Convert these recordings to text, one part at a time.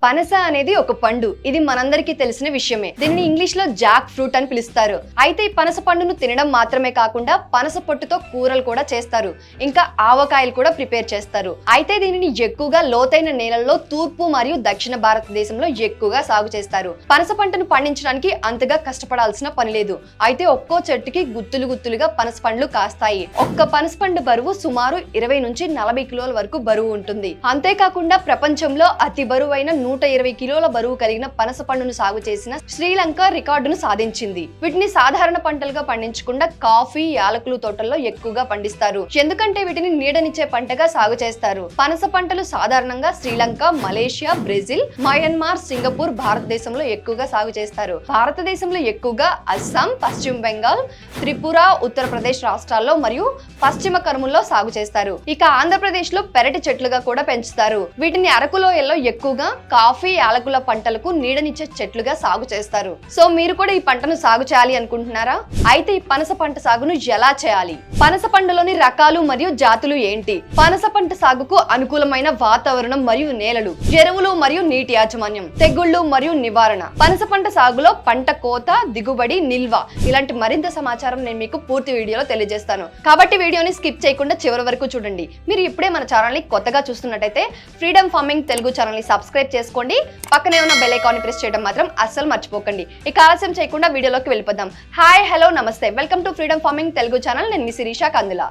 పనస అనేది ఒక పండు. ఇది మనందరికీ తెలిసిన విషయమే. దీనిని ఇంగ్లీష్ లో జాక్ ఫ్రూట్ అని పిలుస్తారు. అయితే ఈ పనస పండును తినడం మాత్రమే కాకుండా పనస పొట్టుతో కూరలు కూడా చేస్తారు. ఇంకా ఆవకాయలు కూడా ప్రిపేర్ చేస్తారు. అయితే దీనిని ఎక్కువగా లోతైన నేలల్లో తూర్పు మరియు దక్షిణ భారతదేశంలో ఎక్కువగా సాగు చేస్తారు. పనస పంటను పండించడానికి అంతగా కష్టపడాల్సిన పని లేదు. అయితే ఒక్కో చెట్టుకి గుత్తులు గుత్తులుగా పనస పండ్లు కాస్తాయి. ఒక్క పనస పండు బరువు సుమారు 20 నుంచి 40 కిలోల వరకు బరువు ఉంటుంది. అంతేకాకుండా ప్రపంచంలో అతి బరువైన 120 కిలోల బరువు కలిగిన పనస పండును సాగు చేసిన శ్రీలంక రికార్డును సాధించింది. వీటిని సాధారణ పంటలుగా పండించకుండా కాఫీ, యాలకులు తోటల్లో ఎక్కువగా పండిస్తారు. ఎందుకంటే వీటిని నీడనిచ్చే పంటగా సాగు చేస్తారు. పనస పంటలు సాధారణంగా Sri Lanka, Malaysia, Brazil, Myanmar, Singapore, భారతదేశంలో ఎక్కువగా సాగు చేస్తారు. భారతదేశంలో ఎక్కువగా అస్సాం, పశ్చిమ బెంగాల్, త్రిపుర, ఉత్తరప్రదేశ్ రాష్ట్రాల్లో మరియు పశ్చిమ కనుమల్లో సాగు చేస్తారు. ఇక ఆంధ్రప్రదేశ్ లో పెరటి చెట్లుగా కూడా పెంచుతారు. వీటిని అరకులోయల్లో ఎక్కువగా కాఫీ, యాలకుల పంటలకు నీడనిచ్చే చెట్లుగా సాగు చేస్తారు. సో మీరు కూడా ఈ పంటను సాగు చేయాలి అనుకుంటున్నారా? అయితే ఈ పనస పంట సాగును ఎలా చేయాలి? పనస పంటలోని రకాలు మరియు జాతులు ఏంటి? పనస పంట సాగుకు అనుకూలమైన వాతావరణం మరియు నేలలు, ఎరువులు మరియు నీటి యాజమాన్యం, తెగుళ్లు మరియు నివారణ, పనస పంట సాగులో పంట కోత, దిగుబడి, నిల్వ ఇలాంటి మరింత సమాచారం నేను మీకు పూర్తి వీడియోలో తెలియజేస్తాను. కాబట్టి వీడియోని స్కిప్ చేయకుండా చివరి వరకు చూడండి. మీరు ఇప్పుడే మన ఛానల్ ని కొత్తగా చూస్తున్నట్టయితే ఫ్రీడమ్ ఫార్మింగ్ తెలుగు ఛానల్ ని సబ్స్క్రైబ్ చేసుకోండి. పక్కనే ఉన్న బెల్ ఐకాన్ ని ప్రెస్ చేయడం మాత్రం అస్సలు మర్చిపోకండి. ఇక ఆలస్యం చేయకుండా వీడియోలోకి వెళ్ళిపోదాం. హాయ్, హలో, నమస్తే. Welcome to freedom farming Telugu channel. నేను మీ శిరీష కందుల.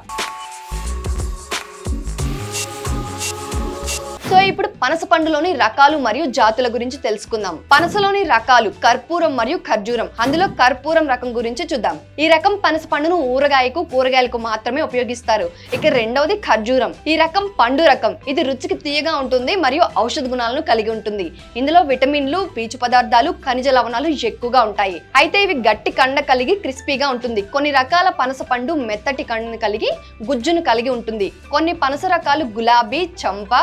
సో ఇప్పుడు పనస పండులోని రకాలు మరియు జాతుల గురించి తెలుసుకుందాం. పనసలోని రకాలు కర్పూరం మరియు ఖర్జూరం. అందులో కర్పూరం రకం గురించి చూద్దాం. ఈ రకం పనస పండును ఊరగాయకు, కూరగాయలకు మాత్రమే ఉపయోగిస్తారు. ఇక రెండవది ఖర్జూరం. ఈ రకం పండు రకం. ఇది రుచికి తీయగా ఉంటుంది మరియు ఔషధ గుణాలను కలిగి ఉంటుంది. ఇందులో విటమిన్లు, పీచు పదార్థాలు, ఖనిజ లవణాలు ఎక్కువగా ఉంటాయి. అయితే ఇవి గట్టి కండ కలిగి క్రిస్పీగా ఉంటుంది. కొన్ని రకాల పనస పండు మెత్తటి కండను కలిగి గుజ్జును కలిగి ఉంటుంది. కొన్ని పనస రకాలు గులాబీ, చంప,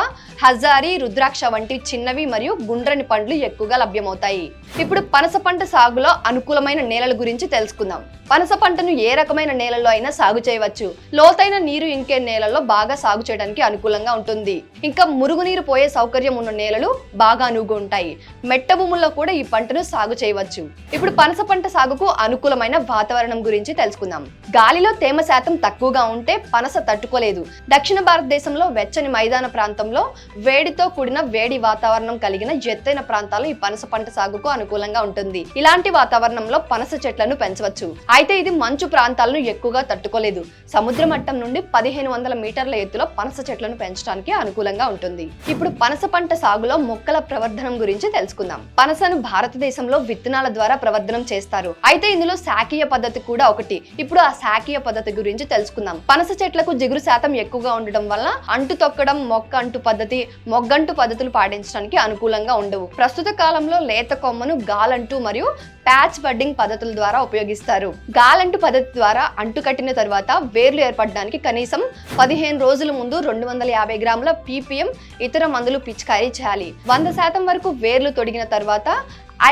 హజారి, రుద్రాక్ష వంటి చిన్నవి మరియు గుండ్రని పండ్లు ఎక్కువగా లభ్యమవుతాయి. ఇప్పుడు పనస పంట సాగులో అనుకూలమైన నేలల గురించి తెలుసుకుందాం. పనస పంటను ఏ రకమైన నేలల్లో అయినా సాగు చేయవచ్చు. లోతైన నీరు ఇంకే నేలల్లో బాగా సాగు చేయడానికి అనుకూలంగా ఉంటుంది. ఇంకా మురుగునీరు పోయే సౌకర్యం ఉన్న నేలలు బాగా అనువుగా ఉంటాయి. మెట్ట భూముల్లో కూడా ఈ పంటను సాగు చేయవచ్చు. ఇప్పుడు పనస పంట సాగుకు అనుకూలమైన వాతావరణం గురించి తెలుసుకుందాం. గాలిలో తేమ శాతం తక్కువగా ఉంటే పనస తట్టుకోలేదు. దక్షిణ భారతదేశంలో వెచ్చని మైదాన ప్రాంతంలో వేడితో కూడిన వేడి వాతావరణం కలిగిన ఎత్తైన ప్రాంతాలు ఈ పనస పంట సాగుకు అనుకూలంగా ఉంటుంది. ఇలాంటి వాతావరణంలో పనస చెట్లను పెంచవచ్చు. అయితే ఇది మంచు ప్రాంతాలను ఎక్కువగా తట్టుకోలేదు. సముద్ర మట్టం నుండి 1500 మీటర్ల ఎత్తులో పనస చెట్లను పెంచడానికి అనుకూలంగా ఉంటుంది. ఇప్పుడు పనస పంట సాగులో మొక్కల ప్రవర్ధనం గురించి తెలుసుకుందాం. పనసను భారతదేశంలో విత్తనాల ద్వారా ప్రవర్ధనం చేస్తారు. అయితే ఇందులో శాఖీయ పద్ధతి కూడా ఒకటి. ఇప్పుడు ఆ శాఖీయ పద్ధతి గురించి తెలుసుకుందాం. పనస చెట్లకు జిగురు శాతం ఎక్కువగా ఉండడం వల్ల అంటు తొక్కడం, మొక్క అంటు పద్ధతి, మొగ్గంటు పద్ధతులు పాటించడానికి అనుకూలంగా ఉండవు. ప్రస్తుత కాలంలో లేత కొమ్మను గాలంటు మరియు ప్యాచ్ బడ్డింగ్ పద్ధతుల ద్వారా ఉపయోగిస్తారు. గాలంటు పద్ధతి ద్వారా అంటు కట్టిన తర్వాత వేర్లు ఏర్పడడానికి కనీసం 15 రోజుల ముందు 250 గ్రాముల PPM ఇతర మందులు పిచికారీ చేయాలి. 100% వరకు వేర్లు తొడిగిన తర్వాత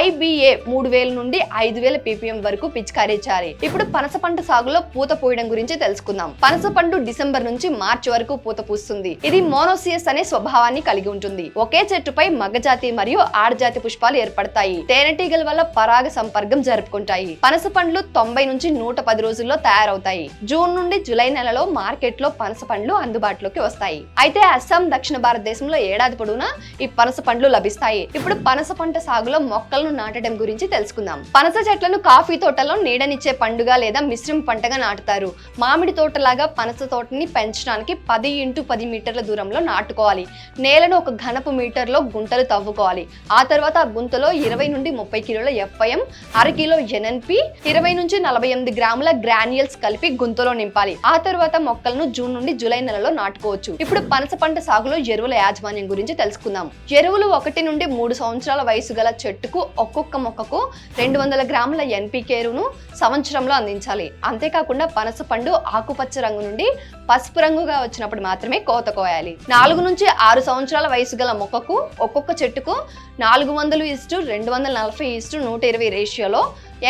IBA 3000 నుండి 5000 ppm వరకు పిచికారీ చేయాలి. ఇప్పుడు పనస పంట సాగులో పూత పూయడం గురించి తెలుసుకుందాం. పనస పండు డిసెంబర్ నుంచి మార్చి వరకు పూత పూస్తుంది. ఇది మోనోసియస్ అనే స్వభావాన్ని కలిగి ఉంటుంది. ఒకే చెట్టుపై మగజాతి మరియు ఆడజాతి పుష్పాలు ఏర్పడతాయి. తేనెటీగల వల్ల పరాగ సంపర్కం జరుపుకుంటాయి. పనస పండ్లు 90 నుంచి 110 రోజుల్లో తయారవుతాయి. జూన్ నుండి జూలై నెలలో మార్కెట్ లో పనస పండ్లు అందుబాటులోకి వస్తాయి. అయితే అస్సాం, దక్షిణ భారతదేశంలో ఏడాది పొడవునా ఈ పనస పండ్లు లభిస్తాయి. ఇప్పుడు పనస పంట సాగులో మొక్కలను నాటడం గురించి తెలుసుకుందాం. పనస చెట్లను కాఫీ తోటలో నీడనిచ్చే పండుగ లేదా మిశ్రమ పంటగా నాటుతారు. మామిడి తోటలాగా పనస తోటని పెంచడానికి 10 x 10 మీటర్ల దూరంలో నాటుకోవాలి. నేలను 1 ఘనపు మీటర్లో గుంటలు తవ్వుకోవాలి. ఆ తర్వాత ఆ గుంతలో 20 నుండి 30 కిలోల FIM, 1/2 కిలో NNP, 20 నుంచి 48 గ్రాముల గ్రాన్యూల్స్ కలిపి గుంతలో నింపాలి. ఆ తర్వాత మొక్కలను జూన్ నుండి జూలై నెలలో నాటుకోవచ్చు. ఇప్పుడు పనస పంట సాగులో ఎరువుల యాజమాన్యం గురించి తెలుసుకుందాం. ఎరువులు 1 నుండి 3 సంవత్సరాల వయసు గల చెట్టుకు ఒక్కొక్క మొక్కకు 200 గ్రాముల NPK ఎరువును సంవత్సరంలో అందించాలి. అంతేకాకుండా పనస పండు ఆకుపచ్చ రంగు నుండి పసుపు రంగుగా వచ్చినప్పుడు మాత్రమే కోత కోయాలి. 4 నుంచి 6 సంవత్సరాల వయసు గల మొక్కకు ఒక్కొక్క చెట్టుకు 400:240:120 రేషియోలో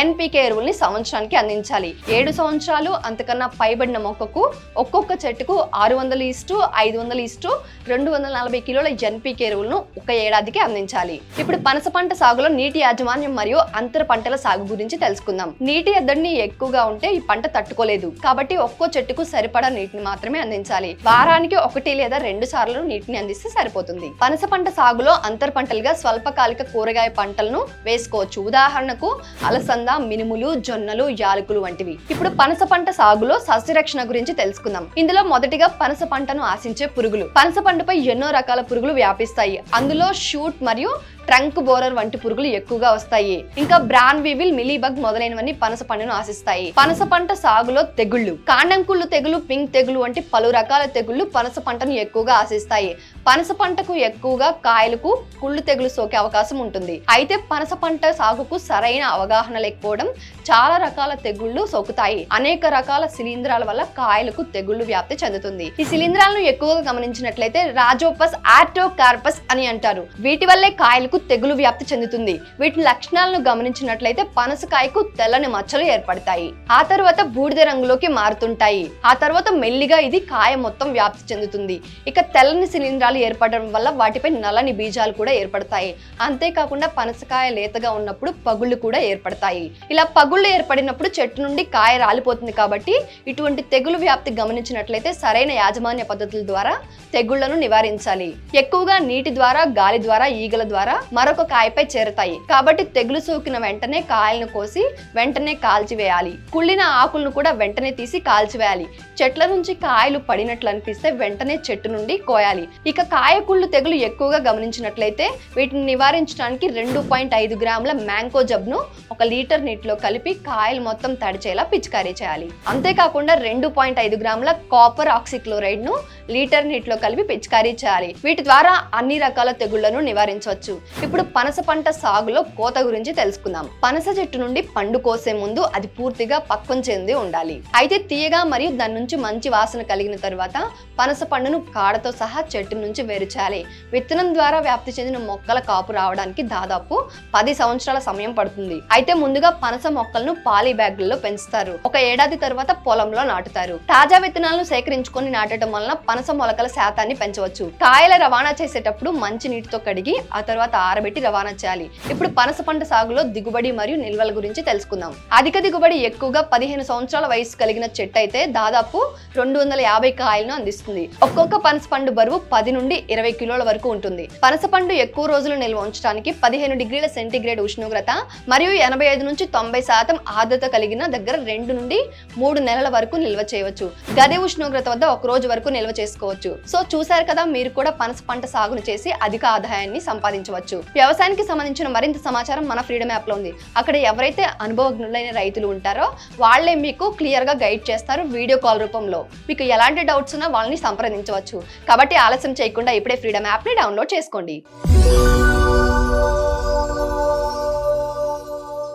ఎన్పికే ఎరువుల్ని సంవత్సరానికి అందించాలి. 7 సంవత్సరాలు అంతకన్నా పైబడిన మొక్కకు ఒక్కొక్క చెట్టుకు 600:500:240 కిలోల ఎన్పికే ఎరువులను ఒక ఏడాదికి అందించాలి. ఇప్పుడు పనస పంట సాగులో నీటి యాజమాన్యం మరియు అంతర పంటల సాగు గురించి తెలుసుకుందాం. నీటి ఎద్దడిని ఎక్కువగా ఉంటే ఈ పంట తట్టుకోలేదు కాబట్టి ఒక్కో చెట్టుకు సరిపడా నీటిని మాత్రమే అందించాలి. వారానికి 1 లేదా 2 సార్లు నీటిని అందిస్తే సరిపోతుంది. పనస పంట సాగులో అంతర పంటలుగా స్వల్పకాలిక కూరగాయ పంటలను వేసుకోవచ్చు. ఉదాహరణకు అలసంద, మినుములు, జొన్నలు, యాలకులు వంటివి. ఇప్పుడు పనస పంట సాగులో సస్యరక్షణ గురించి తెలుసుకుందాం. ఇందులో మొదటిగా పనస పంటను ఆశించే పురుగులు. పనస పంటపై ఎన్నో రకాల పురుగులు వ్యాపిస్తాయి. అందులో షూట్ మరియు ట్రంక్ బోరర్ వంటి పురుగులు ఎక్కువగా వస్తాయి. ఇంకా బ్రాన్ వీవిల్, మిలీబగ్ మొదలైనవన్నీ పనస పంటను ఆశిస్తాయి. పనస పంట సాగులో తెగుళ్లు. కాండం కుళ్ళు తెగులు, పింక్ తెగులు వంటి పలు రకాల తెగుళ్లు పనస పంటను ఎక్కువగా ఆశిస్తాయి. పనస పంటకు ఎక్కువగా కాయలకు కుళ్ళు తెగులు సోకే అవకాశం ఉంటుంది. అయితే పనస పంట సాగుకు సరైన అవగాహన లేకపోవడం చాలా రకాల తెగుళ్లు సోకుతాయి. అనేక రకాల శిలీంధ్రాల వల్ల కాయలకు తెగుళ్లు వ్యాప్తి చెందుతుంది. ఈ శిలీంధ్రాలను ఎక్కువగా గమనించినట్లయితే రాజోపస్, ఆర్టోకార్పస్ అని అంటారు. వీటి వల్లే కాయలకు తెగులు వ్యాప్తి చెందుతుంది. వీటి లక్షణాలను గమనించినట్లయితే పనసకాయకు తెల్లని మచ్చలు ఏర్పడతాయి. ఆ తర్వాత బూడిద రంగులోకి మారుతుంటాయి. ఆ తర్వాత మెల్లిగా ఇది కాయ మొత్తం వ్యాప్తి చెందుతుంది. ఇక తెల్లని శిలీంధ్రాలు ఏర్పడడం వల్ల వాటిపై నల్లని బీజాలు కూడా ఏర్పడతాయి. అంతేకాకుండా పనసకాయ లేతగా ఉన్నప్పుడు పగుళ్లు కూడా ఏర్పడతాయి. ఇలా పగుళ్లు ఏర్పడినప్పుడు చెట్టు నుండి కాయ రాలిపోతుంది. కాబట్టి ఇటువంటి తెగులు వ్యాప్తి గమనించినట్లయితే సరైన యాజమాన్య పద్ధతుల ద్వారా తెగుళ్లను నివారించాలి. ఎక్కువగా నీటి ద్వారా, గాలి ద్వారా, ఈగల ద్వారా మరొక కాయపై చేరతాయి. కాబట్టి తెగులు సోకిన వెంటనే కాయలను కోసి వెంటనే కాల్చివేయాలి. కుళ్ళిన ఆకులను కూడా వెంటనే తీసి కాల్చివేయాలి. చెట్ల నుంచి కాయలు పడినట్లు అనిపిస్తే వెంటనే చెట్టు నుండి కోయాలి. ఇక కాయ కుళ్ళు తెగులు ఎక్కువగా గమనించినట్లయితే వీటిని నివారించడానికి 2.5 గ్రాముల మ్యాంగో జబ్ను 1 లీటర్ నీటిలో కలిపి కాయలు మొత్తం తడిచేలా పిచికారీ చేయాలి. అంతేకాకుండా 2.5 గ్రాముల కాపర్ ఆక్సిక్లోరైడ్ ను లీటర్ నీటిలో కలిపి పిచికారీ చేయాలి. వీటి ద్వారా అన్ని రకాల తెగుళ్లను నివారించవచ్చు. ఇప్పుడు పనస పంట సాగులో కోత గురించి తెలుసుకుందాం. పనస చెట్టు నుండి పండు కోసే ముందు అది పూర్తిగా పక్వం చెంది ఉండాలి. అయితే తీయగా మరియు దాని నుంచి మంచి వాసన కలిగిన తరువాత పనస పండును కాడతో సహా చెట్టు నుంచి వేరు చేయాలి. విత్తనం ద్వారా వ్యాప్తి చెందిన మొక్కల కాపు రావడానికి దాదాపు 10 సంవత్సరాల సమయం పడుతుంది. అయితే ముందుగా పనస మొక్కలను పాలీ బ్యాగులలో పెంచుతారు. 1 ఏడాది తర్వాత పొలంలో నాటుతారు. తాజా విత్తనాలను సేకరించుకొని నాటడం వలన పనస మొలకల శాతాన్ని పెంచవచ్చు. కాయల రవాణా చేసేటప్పుడు మంచి నీటితో కడిగి ఆ తర్వాత ఆరబెట్టి రవాణా చేయాలి. ఇప్పుడు పనస పంట సాగులో దిగుబడి మరియు నిల్వల గురించి తెలుసుకుందాం. అధిక దిగుబడి ఎక్కువగా 15 సంవత్సరాల వయసు కలిగిన చెట్టు అయితే దాదాపు 250 కాయలను అందిస్తుంది. ఒక్కొక్క పనస పండు బరువు 10 నుండి 20 కిలోల వరకు ఉంటుంది. పనస పండు ఎక్కువ రోజులు నిల్వ ఉంచడానికి 15 డిగ్రీల సెంటీగ్రేడ్ ఉష్ణోగ్రత మరియు 85 నుంచి 90% ఆర్ద్రత కలిగిన దగ్గర 2 నుండి 3 నెలల వరకు నిల్వ చేయవచ్చు. గది ఉష్ణోగ్రత వద్ద 1 రోజు వరకు నిల్వ చేసుకోవచ్చు. సో చూసారు కదా, మీరు కూడా పనస పంట సాగును చేసి అధిక ఆదాయాన్ని సంపాదించవచ్చు. వ్యవసాయానికి సంబంధించిన మరింత సమాచారం మన ఫ్రీడమ్ యాప్ లో ఉంది. అక్కడ ఎవరైతే అనుభవజ్ఞులైన రైతులు ఉంటారో వాళ్ళే మీకు క్లియర్ గా గైడ్ చేస్తారు వీడియో కాల్ రూపంలో. మీకు ఎలాంటి డౌట్స్ ఉన్నా వాళ్ళని సంప్రదించవచ్చు. కాబట్టి ఆలస్యం చేయకుండా ఇప్పుడే ఫ్రీడమ్ యాప్ ని డౌన్లోడ్ చేసుకోండి.